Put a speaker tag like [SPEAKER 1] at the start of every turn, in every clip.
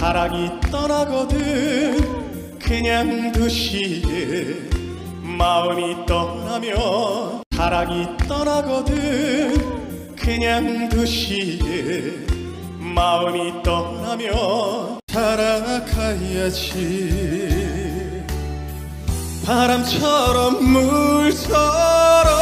[SPEAKER 1] 사랑이 떠나거든 그냥 두시게 마음이 떠나면 사랑이 떠나거든 그냥 두시게 마음이 떠나면 살아가야지 바람처럼 물처럼.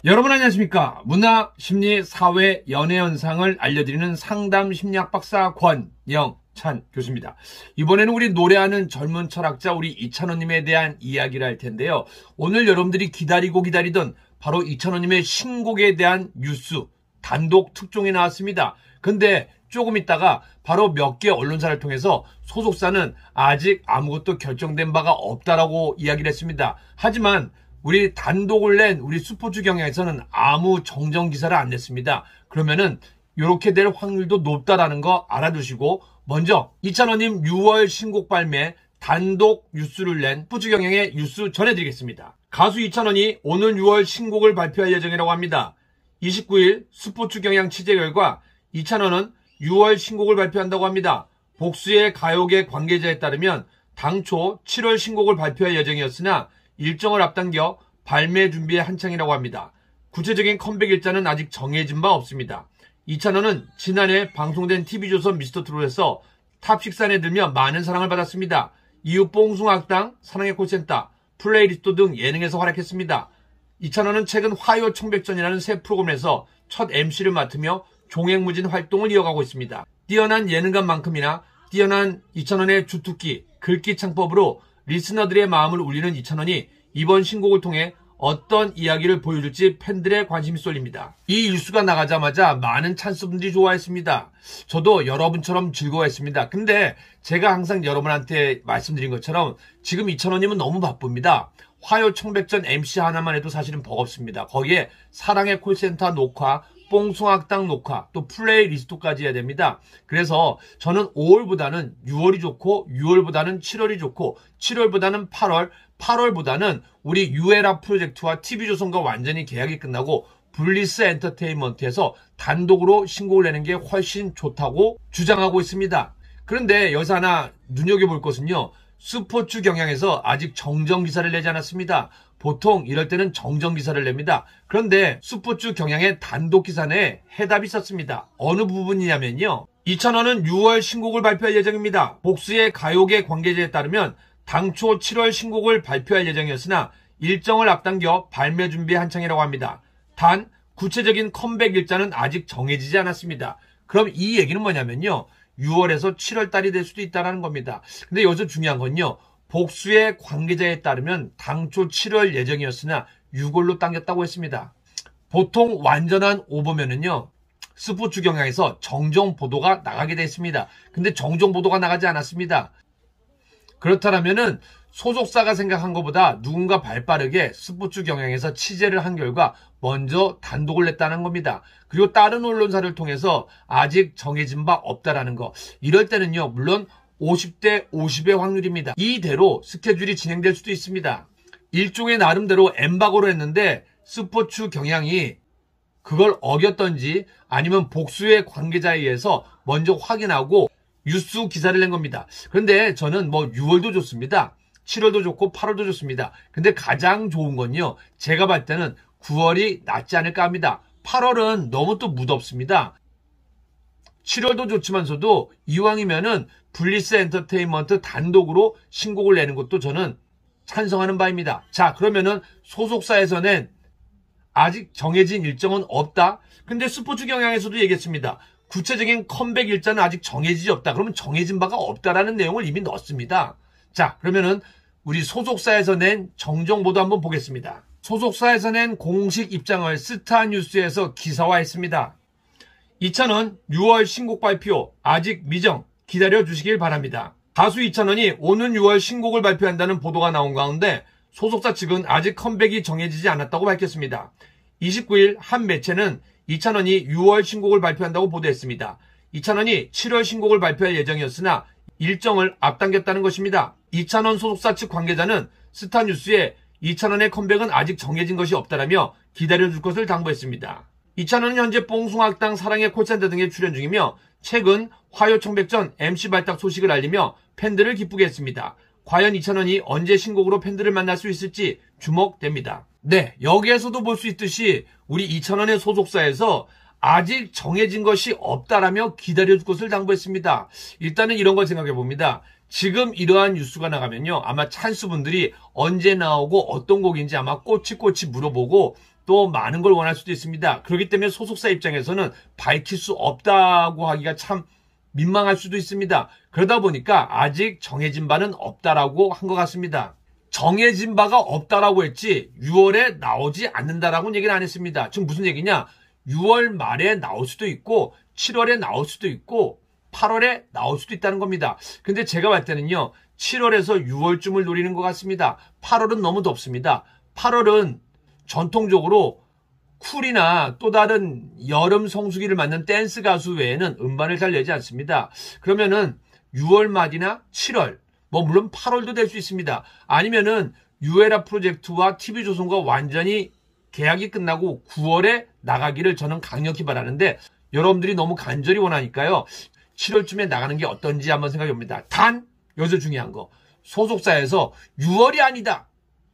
[SPEAKER 2] 여러분 안녕하십니까. 문화, 심리, 사회, 연애 현상을 알려드리는 상담 심리학 박사 권영찬 교수입니다. 이번에는 우리 노래하는 젊은 철학자 우리 이찬원님에 대한 이야기를 할 텐데요. 오늘 여러분들이 기다리던 바로 이찬원님의 신곡에 대한 뉴스 단독 특종이 나왔습니다. 근데 조금 있다가 바로 몇 개 언론사를 통해서 소속사는 아직 아무것도 결정된 바가 없다라고 이야기를 했습니다. 하지만 우리 단독을 낸 우리 스포츠 경향에서는 아무 정정 기사를 안 냈습니다. 그러면은 이렇게 될 확률도 높다라는 거 알아두시고 먼저 이찬원님 6월 신곡 발매 단독 뉴스를 낸 스포츠 경향의 뉴스 전해드리겠습니다. 가수 이찬원이 오늘 6월 신곡을 발표할 예정이라고 합니다. 29일 스포츠 경향 취재 결과 이찬원은 6월 신곡을 발표한다고 합니다. 복수의 가요계 관계자에 따르면 당초 7월 신곡을 발표할 예정이었으나 일정을 앞당겨 발매 준비에 한창이라고 합니다. 구체적인 컴백 일자는 아직 정해진 바 없습니다. 이찬원은 지난해 방송된 TV조선 미스터트롯에서 탑6 안에 들며 많은 사랑을 받았습니다. 이후 뽕숭아학당, 사랑의 콜센터, 플레이리스트 등 예능에서 활약했습니다. 이찬원은 최근 화요 청백전이라는 새 프로그램에서 첫 MC를 맡으며 종횡무진 활동을 이어가고 있습니다. 뛰어난 예능감만큼이나 뛰어난 이찬원의 주특기, 글귀 창법으로 리스너들의 마음을 울리는 이찬원이 이번 신곡을 통해 어떤 이야기를 보여줄지 팬들의 관심이 쏠립니다. 이 뉴스가 나가자마자 많은 찬스분들이 좋아했습니다. 저도 여러분처럼 즐거워했습니다. 근데 제가 항상 여러분한테 말씀드린 것처럼 지금 이찬원님은 너무 바쁩니다. 화요 청백전 MC 하나만 해도 사실은 버겁습니다. 거기에 사랑의 콜센터 녹화, 뽕숭아학당 녹화, 또 플레이리스트까지 해야 됩니다. 그래서 저는 5월보다는 6월이 좋고 6월보다는 7월이 좋고 7월보다는 8월, 8월보다는 우리 유에라 프로젝트와 TV조선과 완전히 계약이 끝나고 블리스 엔터테인먼트에서 단독으로 신곡을 내는 게 훨씬 좋다고 주장하고 있습니다. 그런데 여기서 하나 눈여겨볼 것은요. 스포츠 경향에서 아직 정정 기사를 내지 않았습니다. 보통 이럴 때는 정정 기사를 냅니다. 그런데 스포츠 경향의 단독 기사 내에 해답이 있었습니다. 어느 부분이냐면요. 이찬원은 6월 신곡을 발표할 예정입니다. 복수의 가요계 관계자에 따르면 당초 7월 신곡을 발표할 예정이었으나 일정을 앞당겨 발매 준비에 한창이라고 합니다. 단 구체적인 컴백 일자는 아직 정해지지 않았습니다. 그럼 이 얘기는 뭐냐면요. 6월에서 7월 달이 될 수도 있다는 겁니다. 근데 여기서 중요한 건요. 복수의 관계자에 따르면 당초 7월 예정이었으나 6월로 당겼다고 했습니다. 보통 완전한 오보면은요. 스포츠 경향에서 정정 보도가 나가게 됐습니다. 근데 정정 보도가 나가지 않았습니다. 그렇다면은 소속사가 생각한 것보다 누군가 발빠르게 스포츠 경향에서 취재를 한 결과 먼저 단독을 냈다는 겁니다. 그리고 다른 언론사를 통해서 아직 정해진 바 없다라는 거. 이럴 때는요. 물론 50대 50의 확률입니다. 이대로 스케줄이 진행될 수도 있습니다. 일종의 나름대로 엠바고로 했는데 스포츠 경향이 그걸 어겼던지 아니면 복수의 관계자에 의해서 먼저 확인하고 뉴스 기사를 낸 겁니다. 그런데 저는 6월도 좋습니다. 7월도 좋고 8월도 좋습니다. 근데 가장 좋은 건요. 제가 봤을 때는 9월이 낫지 않을까 합니다. 8월은 너무 또 무덥습니다. 7월도 좋지만서도 이왕이면은 블리스 엔터테인먼트 단독으로 신곡을 내는 것도 저는 찬성하는 바입니다. 자, 그러면은 소속사에서는 아직 정해진 일정은 없다. 근데 스포츠 경향에서도 얘기했습니다. 구체적인 컴백 일자는 아직 정해지지 없다. 그러면 정해진 바가 없다라는 내용을 이미 넣었습니다. 자, 그러면은 우리 소속사에서 낸 정정보도 한번 보겠습니다. 소속사에서 낸 공식 입장을 스타뉴스에서 기사화했습니다. 이찬원 6월 신곡 발표 아직 미정 기다려주시길 바랍니다. 가수 이찬원이 오는 6월 신곡을 발표한다는 보도가 나온 가운데 소속사 측은 아직 컴백이 정해지지 않았다고 밝혔습니다. 29일 한 매체는 이찬원이 6월 신곡을 발표한다고 보도했습니다. 이찬원이 7월 신곡을 발표할 예정이었으나 일정을 앞당겼다는 것입니다. 이찬원 소속사 측 관계자는 스타뉴스에 이찬원의 컴백은 아직 정해진 것이 없다라며 기다려줄 것을 당부했습니다. 이찬원은 현재 뽕숭아학당, 사랑의 콜센터 등에 출연 중이며 최근 화요청백전 MC 발탁 소식을 알리며 팬들을 기쁘게 했습니다. 과연 이찬원이 언제 신곡으로 팬들을 만날 수 있을지 주목됩니다. 네, 여기에서도 볼 수 있듯이 우리 이찬원의 소속사에서 아직 정해진 것이 없다라며 기다려줄 것을 당부했습니다. 일단은 이런 걸 생각해 봅니다. 지금 이러한 뉴스가 나가면요, 아마 찬스분들이 언제 나오고 어떤 곡인지 아마 꼬치꼬치 물어보고 또 많은 걸 원할 수도 있습니다. 그렇기 때문에 소속사 입장에서는 밝힐 수 없다고 하기가 참 민망할 수도 있습니다. 그러다 보니까 아직 정해진 바는 없다라고 한 것 같습니다. 정해진 바가 없다라고 했지 6월에 나오지 않는다라고는 얘기는 안 했습니다. 지금 무슨 얘기냐? 6월 말에 나올 수도 있고 7월에 나올 수도 있고 8월에 나올 수도 있다는 겁니다. 근데 제가 볼 때는요, 7월에서 6월쯤을 노리는 것 같습니다. 8월은 너무 덥습니다. 8월은 전통적으로 쿨이나 또 다른 여름 성수기를 맞는 댄스 가수 외에는 음반을 잘 내지 않습니다. 그러면은 6월 말이나 7월, 물론 8월도 될 수 있습니다. 아니면은 유에라 프로젝트와 TV조선과 완전히 계약이 끝나고 9월에 나가기를 저는 강력히 바라는데, 여러분들이 너무 간절히 원하니까요, 7월쯤에 나가는 게 어떤지 한번 생각해 봅니다. 단 여기서 중요한 거, 소속사에서 6월이 아니다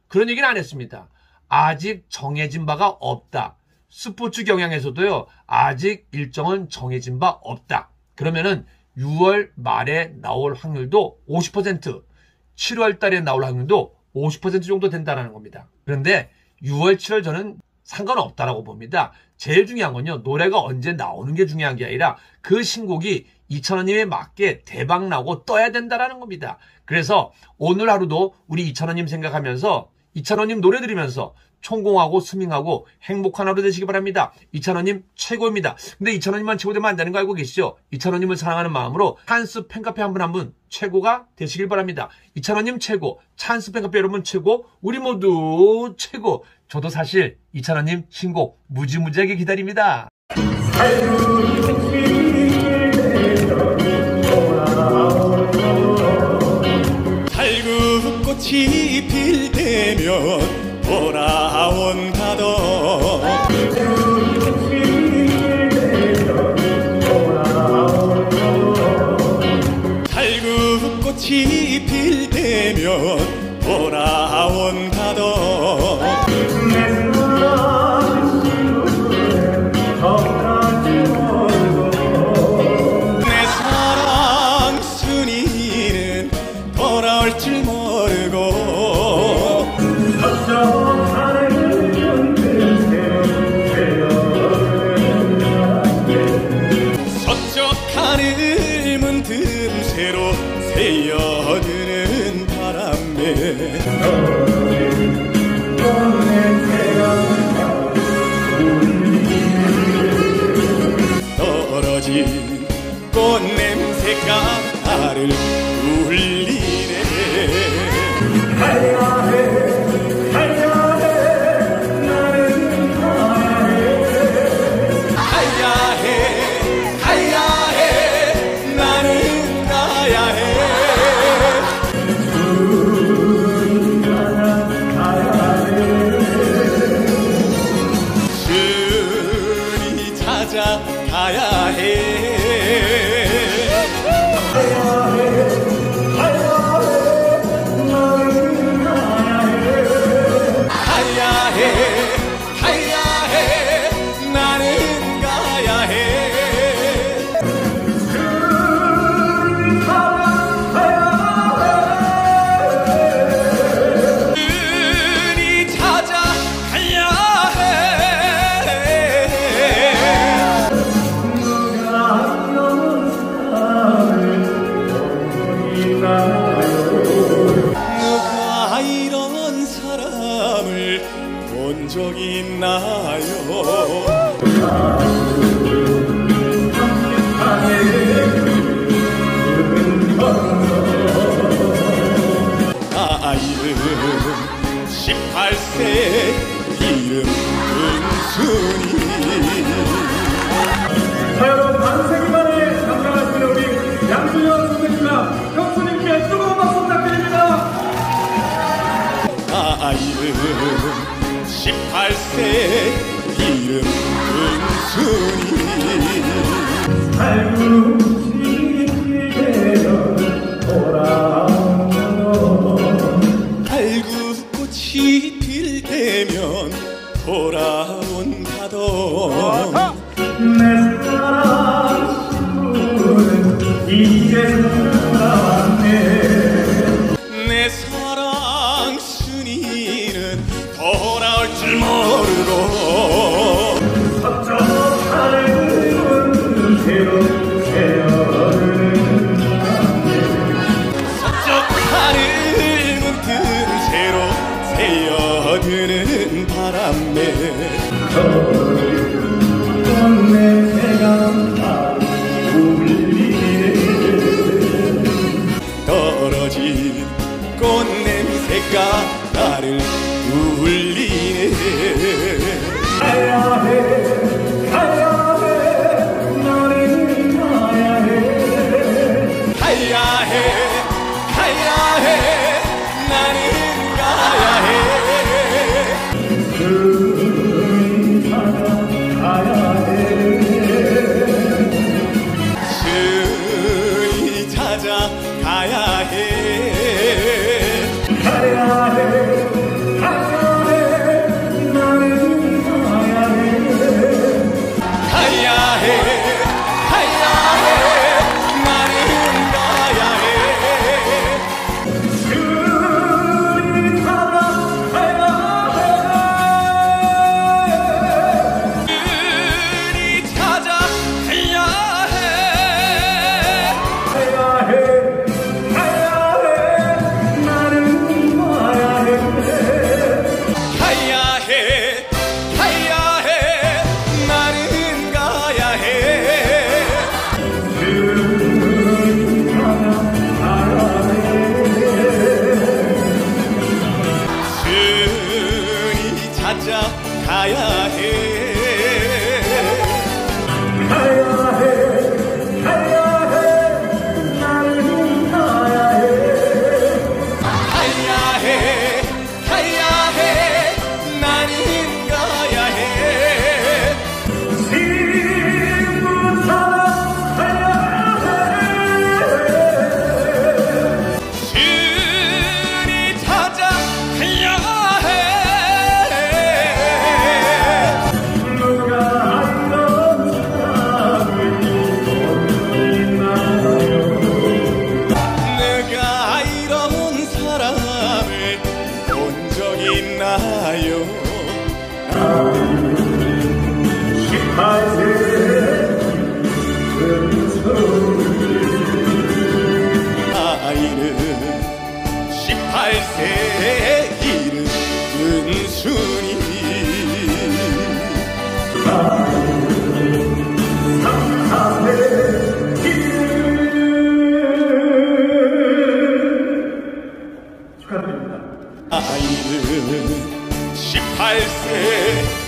[SPEAKER 2] 그런 얘기는 안 했습니다. 아직 정해진 바가 없다. 스포츠 경향에서도요, 아직 일정은 정해진 바 없다. 그러면은 6월 말에 나올 확률도 50%, 7월 달에 나올 확률도 50% 정도 된다는 겁니다. 그런데 6월, 7월 저는 상관없다라고 봅니다. 제일 중요한 건요, 노래가 언제 나오는 게 중요한 게 아니라 그 신곡이 이찬원님에 맞게 대박 나고 떠야 된다라는 겁니다. 그래서 오늘 하루도 우리 이찬원님 생각하면서 이찬원님 노래 들으면서 총공하고 스밍하고 행복한 하루 되시기 바랍니다. 이찬원님 최고입니다. 근데 이찬원님만 최고되면 안 되는 거 알고 계시죠? 이찬원님을 사랑하는 마음으로 찬스 팬카페 한 분 한 분 최고가 되시길 바랍니다. 이찬원님 최고, 찬스 팬카페 여러분 최고, 우리 모두 최고. 저도 사실 이찬원님 신곡 무지무지하게 기다립니다.
[SPEAKER 1] 달구꽃이 필 때면 돌아온다던 달구꽃이 필 때면 돌아온다던 내 사랑 순이는 돌아올 줄 모르고 서쪽 하늘 문틈새로 새어드는 바람에 떨어진 꽃냄새가 나를 울리네. 가야 해. 누가 이런 사람을 본 적 있나요? 나이는 18세, 이름 은순이.
[SPEAKER 3] 자, 여러분, 반세기만에 감당하시는 우리 양준현 선생님과 형수님께 뜨거운 박수 부탁드립니다.
[SPEAKER 1] 나이는 18세, 이름 은순이. 달구꽃이 필 때면 돌아온다던
[SPEAKER 3] 내 사랑 친구는 이제 돌아왔네.
[SPEAKER 1] 내 사랑 순이는 돌아올 줄 모르고
[SPEAKER 3] 어쩜 살고 새로 새어드는
[SPEAKER 1] 서쪽 하늘 문틈 새로 새어드는 바람에
[SPEAKER 3] 꽃냄새가 울리네.
[SPEAKER 1] 떨어진 꽃냄새가 나를 울리네
[SPEAKER 3] 가야 해 가야 해 너는 가야 해.
[SPEAKER 1] 가야 해 가야 해 나는 가야 해
[SPEAKER 3] 그리 가야 해.
[SPEAKER 1] 순이 찾아 가야 해
[SPEAKER 3] 가야 해 가야 해 너는 가야 해.
[SPEAKER 1] 가야 해 가야 해 나는 가야 해
[SPEAKER 3] 그리 가야
[SPEAKER 1] 순이 찾아 가야 해
[SPEAKER 3] 가야 해 가야 해 나는 가야 해.
[SPEAKER 1] 가야 해 가야 해 나는 가야 해 순이 찾아 가야 해
[SPEAKER 3] 가야 해 가야 해 나는 가야 해.
[SPEAKER 1] 가야 해 가야 해 나는 가야 해
[SPEAKER 3] 친구 사랑하야 해.
[SPEAKER 1] 순이 찾아 가야 해
[SPEAKER 3] 누가 알던 사랑을 잊었나요.
[SPEAKER 1] 내가 이런 사람을 본 적 있나요
[SPEAKER 3] 18세
[SPEAKER 1] 나이는 18세 이른 은순이
[SPEAKER 3] 축하드립니다.
[SPEAKER 1] 나이는 18세